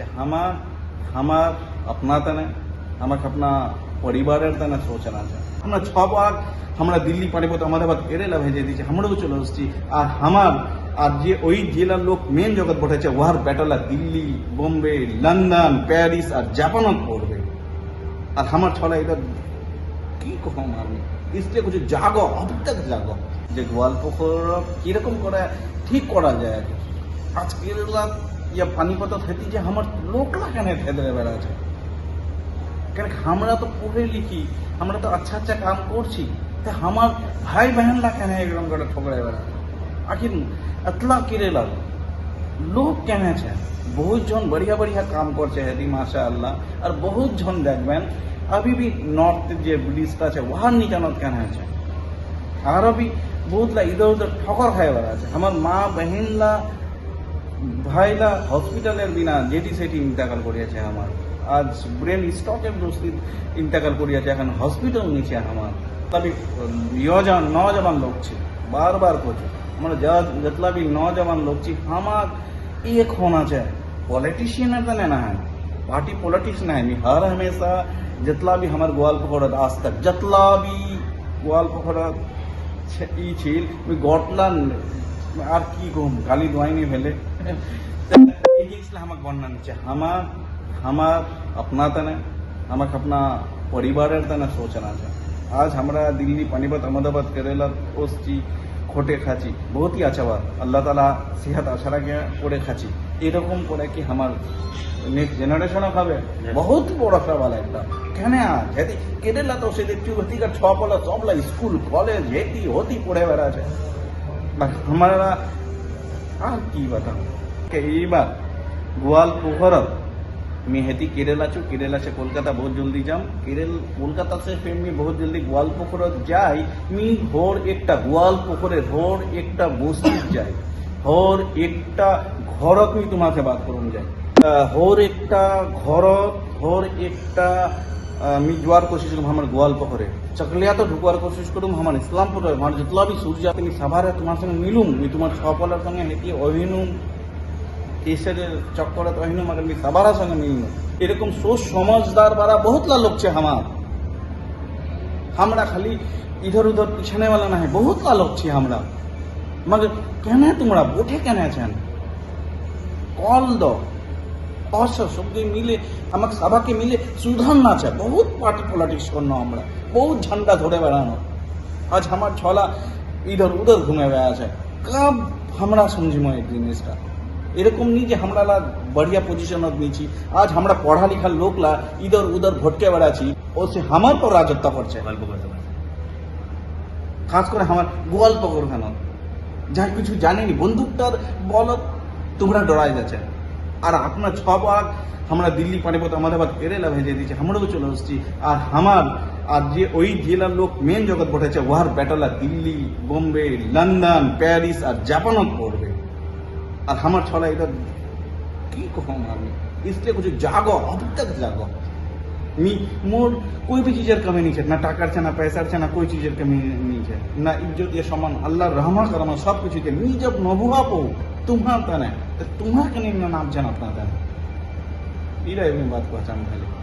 हमार हमार अपना तने हमारे अपना परिवारेर तने सोचना चाय हमरा 6 বার আমরা দিল্লি পানিপথ আহমেদাবাদ কেরালা ভেজে দিয়েছে আমরাও চলে আসছি আর আমার আর যে ওই জেলার লোক মেন জগৎ বটেছে ওহার ব্যাটালা দিল্লি বোম্বে লন্ডন প্যারিস আর জাপানত পড়বে আর আমার ছলা এটা কি কম আমি इसलिए कुछ जागो अब तक जागो যে গোয়ালপুকুর কিরকম করে ঠিক করা যায় আজ কেরালা या पानीपत खेती যে আমার লোকলা কেন ফেদরে বেড়াচ্ছে কেন আমরা তো পড়ে লিখি আমরা তো अच्छा अच्छा काम করছি তো আমার ভাই बहनला কেন একদম করে ঠকরে বেড়াচ্ছে आखिर अतला केरला लोक কেন আছে बहुत जन बढ़िया बढ़िया काम করছে হেদি माशाअल्लाह और बहुत जन দেখবেন अभी भी नॉर्थ যে ব্রিজটা আছে ওহার নিচানত কেন আছে আর अभी बहुत ला इधर उधर ठकर খায় বেড়াচ্ছে আমার মা बहनला ভাইলা হসপিটালের বিনা যেটি সেটি ইন্তেকাল করিয়াছে আমার আজ ব্রেন স্ট্রোকের দোষী ইন্তেকাল করিয়াছে এখন হসপিটাল নিচে আমার তবে নজওয়ান লোক ছিল बार बार कोचो हमारा जितना भी नौजवान लोग छी हमार एक होना चाहिए पॉलिटिशियन तो नहीं है पार्टी पॉलिटिक्स नहीं हर हमेशा जितना भी हमारे गोवालपुर आज तक जितना भी गोवालपुर छिल गटला আর কি কম গালি দোয়াইনি ফেলে এই জিনিসটা আমাকে বর্ণনা চাই আমার अपना तने আমাকে अपना परिवारेर तने सोचना चाय आज हमरा दिल्ली पानीपत अहमदाबाद केरला ओसची खोटे खाची बहुत ही अच्छा बात अल्लाह ताला सेहत आशा राखे করে খাচ্ছি এরকম করে কি আমার নেক্সট জেনারেশনও খাবে বহুত বড় সওয়াল একটা কেন যেতে কেরালা তো সে দেখছি ওদিকে ছপলা সবলা স্কুল কলেজ যেটি হতি পড়ে বেড়াচ্ছে हमारा আর কি बताऊं कि এইবার গোয়ালপুকুর मैं हेती केरला चु केरला से कोलकाता बहुत जल्दी जाम कोलकाता से फिर मैं बहुत जल्दी गोवालपुकुर जाई मी होर एकटा गोवालपुकुरे होर एकटा मस्जिद जाई होर एकटा घरत मी तुम्हारे बात करूँ जाई होर एकटा घरत होर एकटा मी जोर कोशिश करूँ हमारे गोवालपुकुरे चकलिया तो ढुकवार कोशिश करूँ हमारे इस्लामपुर हमारे जितना भी सूर्य अपनी सभारे तुम्हारे संगे मिलूँ मैं तुम्हारे छपलार संगे हेती अभिनूम केसर चक्कर तो अहिनुम अगर मैं सबारा संगे मिलूँ एरकम सोच समझदार बारा बहुत ला लोग छे हमरा खाली इधर उधर पिछने वाला ना है बहुत ला लोग छे हमरा मगर कहना तुम्हारा बोठे कहना छेन कॉल दो अवश्य सब मिले हमारे सभा के मिले सुधारना चाहे बहुत पार्टी पॉलिटिक्स करना हमरा बहुत झंडा धरे बेड़ानो आज हमार छला इधर उधर घूमे बेड़ा है कब हमरा समझिम एक जिनिसटा এরকম নি যে আমরা बढ़िया पोजिशन নিয়েছি आज हमरा पढ़ा लिखा लोग ला इधर उधर भटके बेड़ाची और से हमार पर राजत्व करছে खास করে আমার গোয়ালপুকুর খান যা কিছু জানেনি বন্দুকটার বলত তোমরা ডরাই যাচ্ছে আর আপনার 6 বার আমরা দিল্লি পানিপথ আহমেদাবাদ কেরালা ভেজে দিয়েছে আমরাও চলে আসছি আর আমার আর যে ওই জেলার লোক মেন জগৎ বটেছে ওহার ব্যাটালা দিল্লি বোম্বে লন্ডন প্যারিস আর জাপানত পড়বে और हमार छला इधर की कहूँ আমি इसलिए कुछ जागो अब तक जागो मी मोर कोई भी चीज़ेर कमी नहीं है ना टाकार छे ना पैसार छे ना कोई चीज़ेर कमी नहीं है ना इज्जत या सम्मान अल्लाह रहमा करमा सब कुछ है मी जब नबुआ पो तुम्हार तने तो तुम्हार के नाम जाना अपना तने इरा एवं बात को चाम खाली